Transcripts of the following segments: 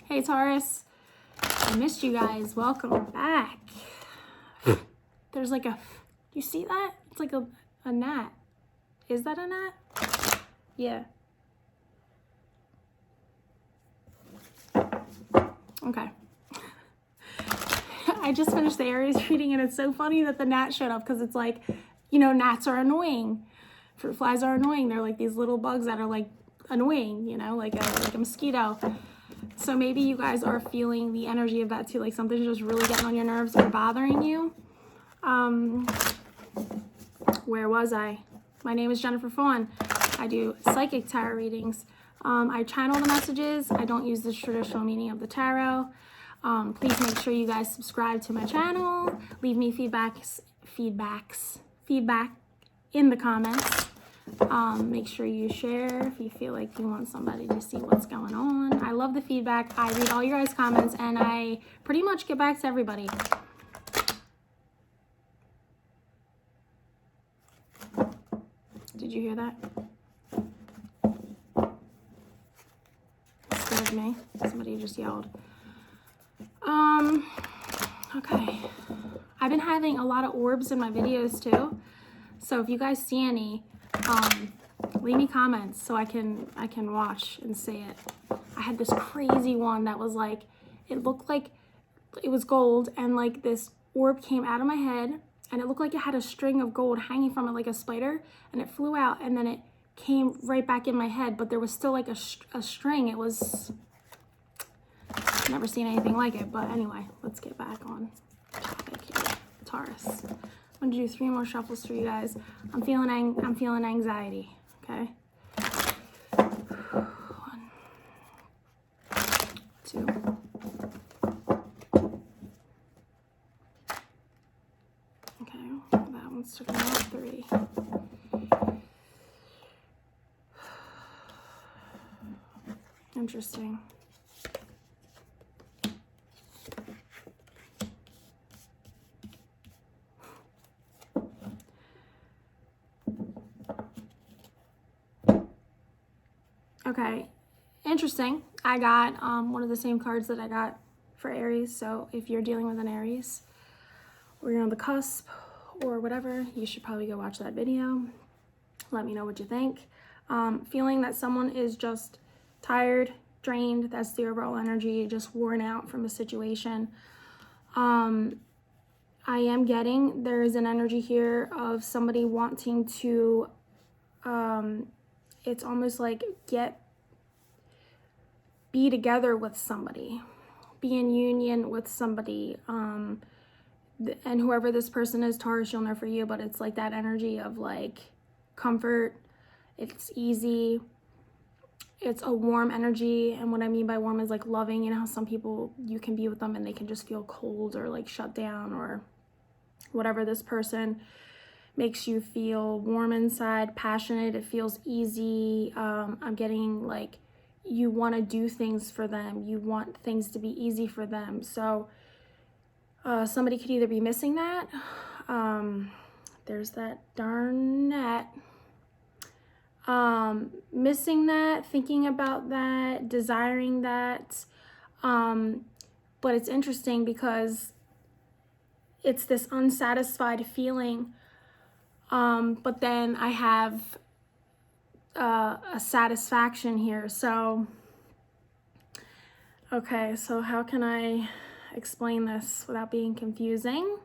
Hey Taurus, I missed you guys. Welcome back. There's like a, you see that? It's like a gnat. Is that a gnat? Yeah. Okay. I just finished the Aries reading and it's so funny that the gnat showed up because it's like, you know, gnats are annoying. Fruit flies are annoying. They're like these little bugs that are like annoying, you know, like a mosquito. So maybe you guys are feeling the energy of that too, like something's just really getting on your nerves or bothering you. Where was I? My name is Jennifer Fawn. I do psychic tarot readings. I channel the messages. I don't use the traditional meaning of the tarot. Please make sure you guys subscribe to my channel. Leave me feedback in the comments. Make sure you share if you feel like you want somebody to see what's going on. I love the feedback. I read all your guys' comments and I pretty much get back to everybody. Did you hear that? It scared me. Somebody just yelled. Okay. I've been having a lot of orbs in my videos too. So if you guys see any, leave me comments so I can watch and see it. I had this crazy one that was like, it looked like it was gold and like this orb came out of my head and it looked like it had a string of gold hanging from it like a spider, and it flew out and then it came right back in my head, but there was still like a string. It was, I've never seen anything like it. But anyway, let's get back on topic here. Taurus. I'm gonna do 3 more shuffles for you guys. I'm feeling anxiety. Okay. 1, 2. Okay, that one's sticking out. 3. Interesting. Okay, interesting. I got one of the same cards that I got for Aries. So if you're dealing with an Aries or you're on the cusp or whatever, you should probably go watch that video. Let me know what you think. Feeling that someone is just tired, drained. That's the overall energy, just worn out from a situation. I am getting, there is an energy here of somebody wanting to, it's almost like be together with somebody, be in union with somebody, and whoever this person is, Taurus, you'll know for you, but it's like that energy of like comfort. It's easy. It's a warm energy, and what I mean by warm is like loving. You know how some people, you can be with them and they can just feel cold or like shut down or whatever. This person makes you feel warm inside, passionate. It feels easy. I'm getting like you want to do things for them. You want things to be easy for them. So somebody could either be missing that. There's that darn net. Missing that, thinking about that, desiring that. But it's interesting because it's this unsatisfied feeling. But then I have a satisfaction here. So, okay, so how can I explain this without being confusing?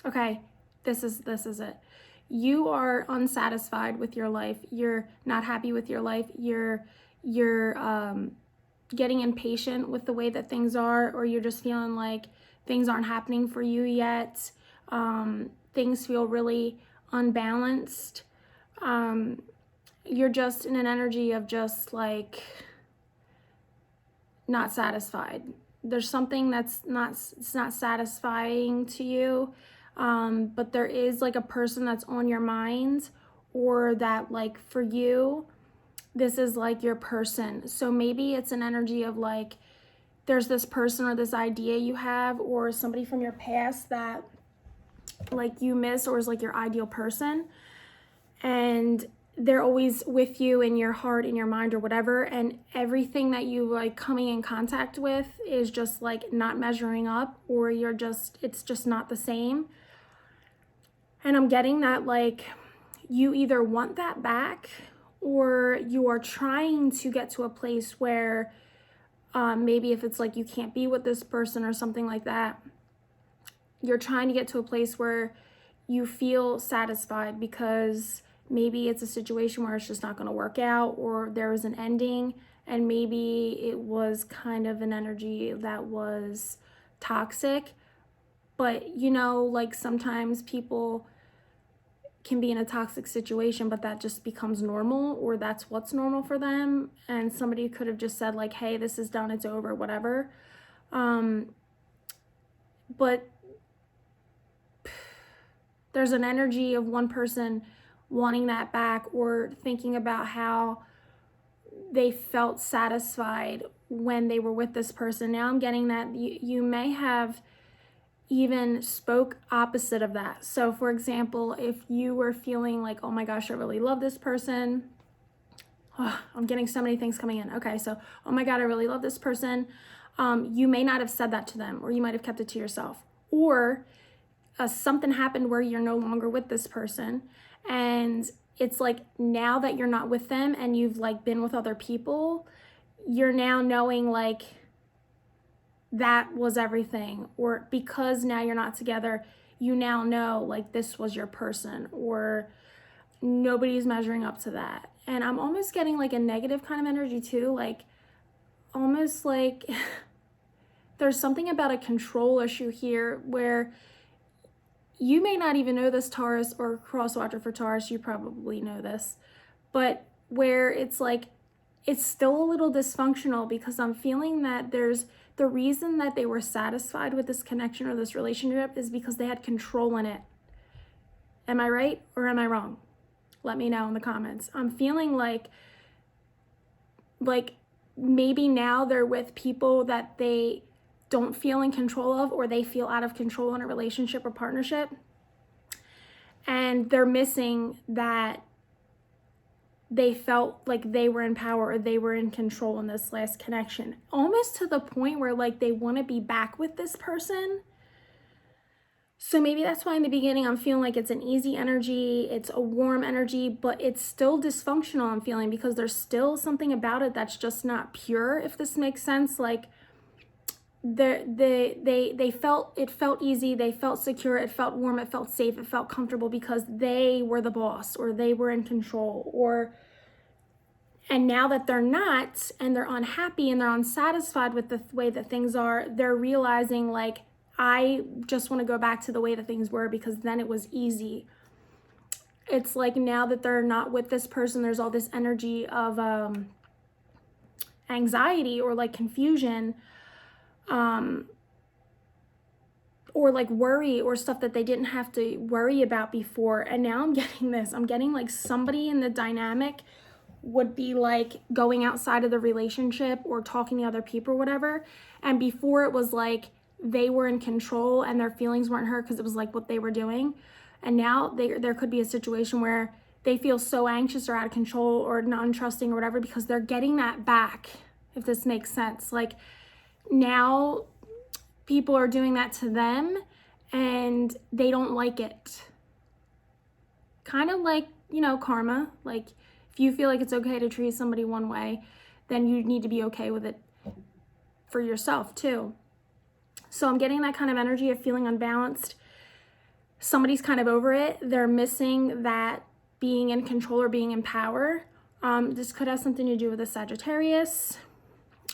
Okay, this is it. You are unsatisfied with your life. You're not happy with your life. You're getting impatient with the way that things are, or you're just feeling like things aren't happening for you yet. Things feel really unbalanced. You're just in an energy of just like not satisfied. There's something that's not satisfying to you. But there is like a person that's on your mind, or that like for you, this is like your person. So maybe it's an energy of like, there's this person or this idea you have, or somebody from your past that like you miss, or is like your ideal person. And they're always with you in your heart, in your mind, or whatever, and everything that you like coming in contact with is just like not measuring up, or it's just not the same. And I'm getting that like you either want that back, or you are trying to get to a place where maybe if it's like you can't be with this person or something like that, you're trying to get to a place where you feel satisfied, because maybe it's a situation where it's just not going to work out, or there was an ending, and maybe it was kind of an energy that was toxic. But you know, like sometimes people can be in a toxic situation, but that just becomes normal, or that's what's normal for them. And somebody could have just said like, hey, this is done, it's over, whatever. But there's an energy of one person wanting that back, or thinking about how they felt satisfied when they were with this person. Now I'm getting that you may have even spoke opposite of that. So for example, if you were feeling like, oh my gosh, I really love this person. Oh, I'm getting so many things coming in. Okay, so, oh my God, I really love this person. You may not have said that to them, or you might have kept it to yourself. Or something happened where you're no longer with this person, and it's like now that you're not with them and you've like been with other people, you're now knowing like that was everything. Or because now you're not together, you now know like this was your person, or nobody's measuring up to that. And I'm almost getting like a negative kind of energy too, like almost like there's something about a control issue here, where you may not even know this, Taurus, or cross watcher for Taurus, you probably know this, but where it's like it's still a little dysfunctional, because I'm feeling that there's the reason that they were satisfied with this connection or this relationship is because they had control in it. Am I right or am I wrong? Let me know in the comments. I'm feeling like maybe now they're with people that they don't feel in control of, or they feel out of control in a relationship or partnership, and they're missing that they felt like they were in power, or they were in control in this last connection, almost to the point where like they want to be back with this person. So maybe that's why in the beginning I'm feeling like it's an easy energy, it's a warm energy, but it's still dysfunctional, I'm feeling, because there's still something about it that's just not pure, if this makes sense. Like they felt, it felt easy, they felt secure, it felt warm, it felt safe, it felt comfortable, because they were the boss, or they were in control, and now that they're not, and they're unhappy and they're unsatisfied with the way that things are, they're realizing like, I just want to go back to the way that things were, because then it was easy. It's like now that they're not with this person, there's all this energy of anxiety, or like confusion, or like worry, or stuff that they didn't have to worry about before. And now I'm getting this. I'm getting like somebody in the dynamic would be like going outside of the relationship or talking to other people or whatever. And before it was like they were in control and their feelings weren't hurt because it was like what they were doing. And now there could be a situation where they feel so anxious or out of control or non-trusting or whatever, because they're getting that back, if this makes sense. Like now people are doing that to them and they don't like it. Kind of like, you know, karma. Like if you feel like it's okay to treat somebody one way, then you need to be okay with it for yourself too. So I'm getting that kind of energy of feeling unbalanced. Somebody's kind of over it. They're missing that being in control or being in power. This could have something to do with a Sagittarius.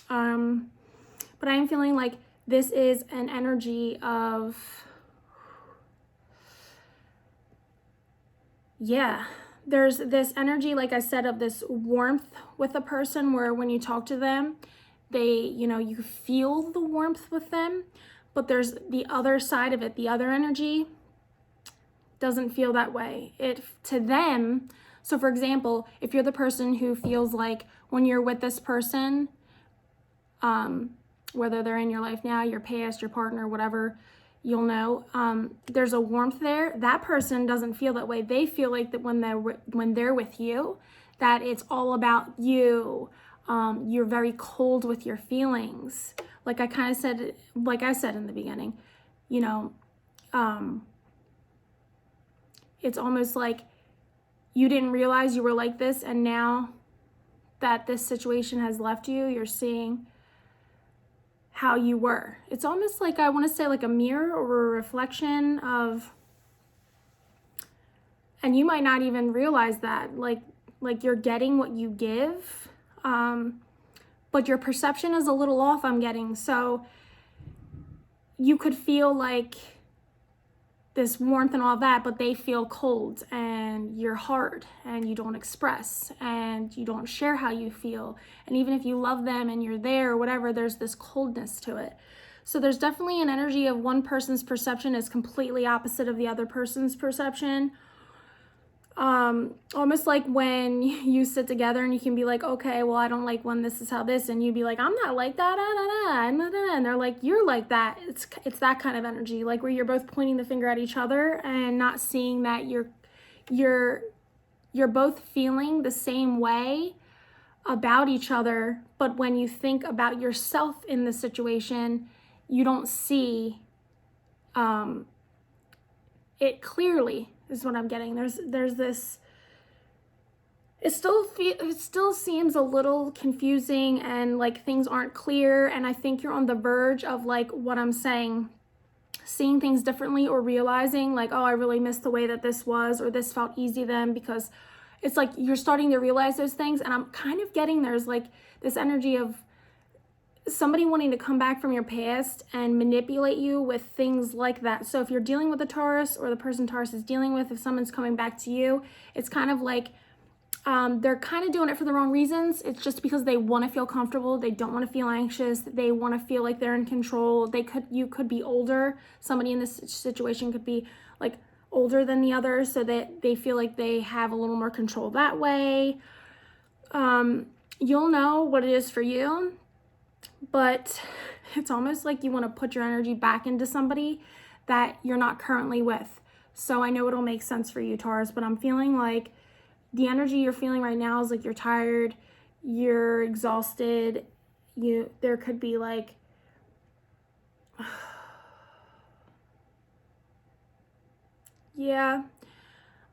But I am feeling like this is an energy of, yeah, there's this energy, like I said, of this warmth with a person where when you talk to them, they, you know, you feel the warmth with them, but there's the other side of it. The other energy doesn't feel that way. It to them. So for example, if you're the person who feels like when you're with this person, whether they're in your life now, your past, your partner, whatever, you'll know. There's a warmth there. That person doesn't feel that way. They feel like that when they're with you, that it's all about you. You're very cold with your feelings. Like I said in the beginning, you know, it's almost like you didn't realize you were like this, and now that this situation has left you, you're seeing how you were. It's almost like, I want to say like a mirror or a reflection of, and you might not even realize that, like you're getting what you give, but your perception is a little off, I'm getting. So you could feel like this warmth and all that, but they feel cold and you're hard and you don't express and you don't share how you feel. And even if you love them and you're there or whatever, there's this coldness to it. So there's definitely an energy of one person's perception is completely opposite of the other person's perception. Almost like when you sit together and you can be like, okay, well, I don't like when this is how this, and you'd be like, I'm not like that, and they're like, you're like that. It's that kind of energy, like where you're both pointing the finger at each other and not seeing that you're both feeling the same way about each other, but when you think about yourself in the situation, you don't see it clearly. Is what I'm getting. There's this, it still seems a little confusing and like things aren't clear, and I think you're on the verge of, like what I'm saying, seeing things differently or realizing like, oh, I really missed the way that this was, or this felt easy then, because it's like you're starting to realize those things. And I'm kind of getting there's like this energy of somebody wanting to come back from your past and manipulate you with things like that. So if you're dealing with a Taurus, or the person Taurus is dealing with, if someone's coming back to you, it's kind of like they're kind of doing it for the wrong reasons. It's just because they want to feel comfortable. They don't want to feel anxious. They want to feel like they're in control. You could be older. Somebody in this situation could be like older than the other, so that they feel like they have a little more control that way. You'll know what it is for you. But it's almost like you want to put your energy back into somebody that you're not currently with. So I know it'll make sense for you, Taurus, but I'm feeling like the energy you're feeling right now is like you're tired, you're exhausted. There could be like, yeah,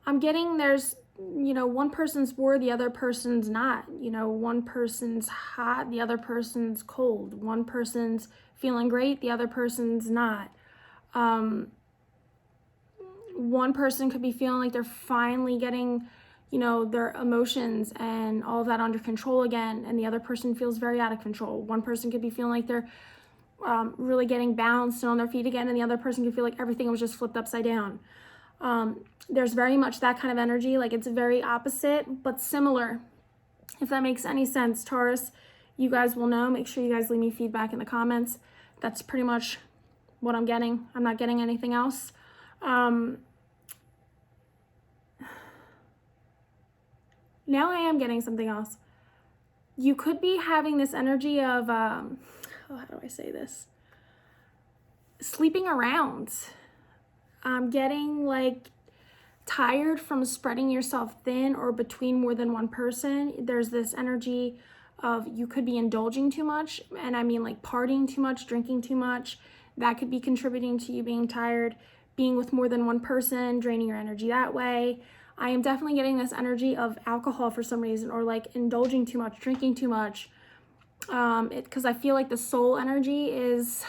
I'm getting there's, one person's bored, the other person's not. One person's hot, the other person's cold. One person's feeling great, the other person's not. One person could be feeling like they're finally getting, their emotions and all of that under control again, and the other person feels very out of control. One person could be feeling like they're really getting balanced and on their feet again, and the other person could feel like everything was just flipped upside down. There's very much that kind of energy, like it's very opposite but similar, if that makes any sense. Taurus, you guys will know. Make sure you guys leave me feedback in the comments. That's pretty much what I'm getting. I'm not getting anything else. Now I am getting something else. You could be having this energy of how do I say this, sleeping around. I'm getting like tired from spreading yourself thin or between more than one person. There's this energy of you could be indulging too much, and I mean like partying too much, drinking too much. That could be contributing to you being tired, being with more than one person, draining your energy that way. I am definitely getting this energy of alcohol for some reason, or like indulging too much, drinking too much. Because I feel like the soul energy is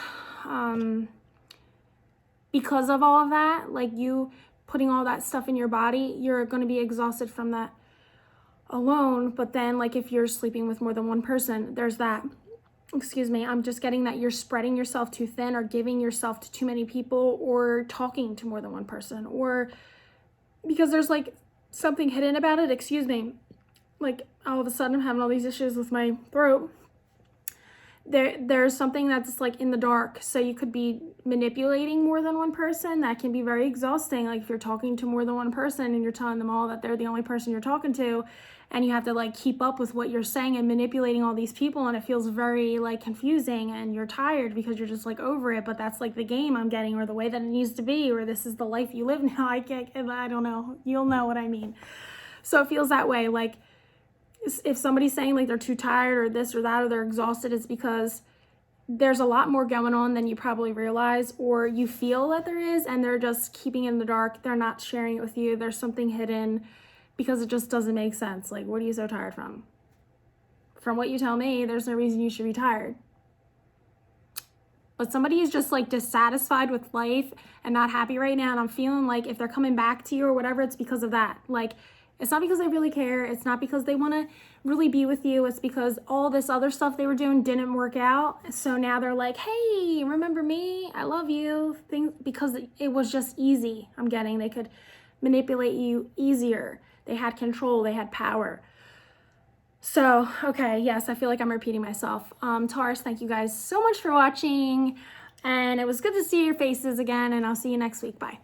because of all of that, like you putting all that stuff in your body, you're going to be exhausted from that alone. But then like if you're sleeping with more than one person, there's that, I'm just getting that you're spreading yourself too thin, or giving yourself to too many people, or talking to more than one person, or because there's like something hidden about it. Like all of a sudden I'm having all these issues with my throat. there's something that's like in the dark. So you could be manipulating more than one person. That can be very exhausting. Like if you're talking to more than one person and you're telling them all that they're the only person you're talking to, and you have to like keep up with what you're saying and manipulating all these people, and it feels very like confusing, and you're tired because you're just like over it. But that's like the game I'm getting, or the way that it needs to be, or this is the life you live now. I don't know. You'll know what I mean. So it feels that way. Like if somebody's saying like they're too tired or this or that, or they're exhausted, it's because there's a lot more going on than you probably realize, or you feel that there is, and they're just keeping it in the dark. They're not sharing it with you. There's something hidden because it just doesn't make sense. Like, what are you so tired from? From what you tell me, there's no reason you should be tired. But somebody is just like dissatisfied with life and not happy right now. And I'm feeling like if they're coming back to you or whatever, it's because of that. Like, it's not because they really care. It's not because they want to really be with you. It's because all this other stuff they were doing didn't work out. So now they're like, hey, remember me? I love you. Things, because it was just easy. I'm getting they could manipulate you easier. They had control. They had power. So, okay, yes, I feel like I'm repeating myself. Taurus, thank you guys so much for watching. And it was good to see your faces again. And I'll see you next week. Bye.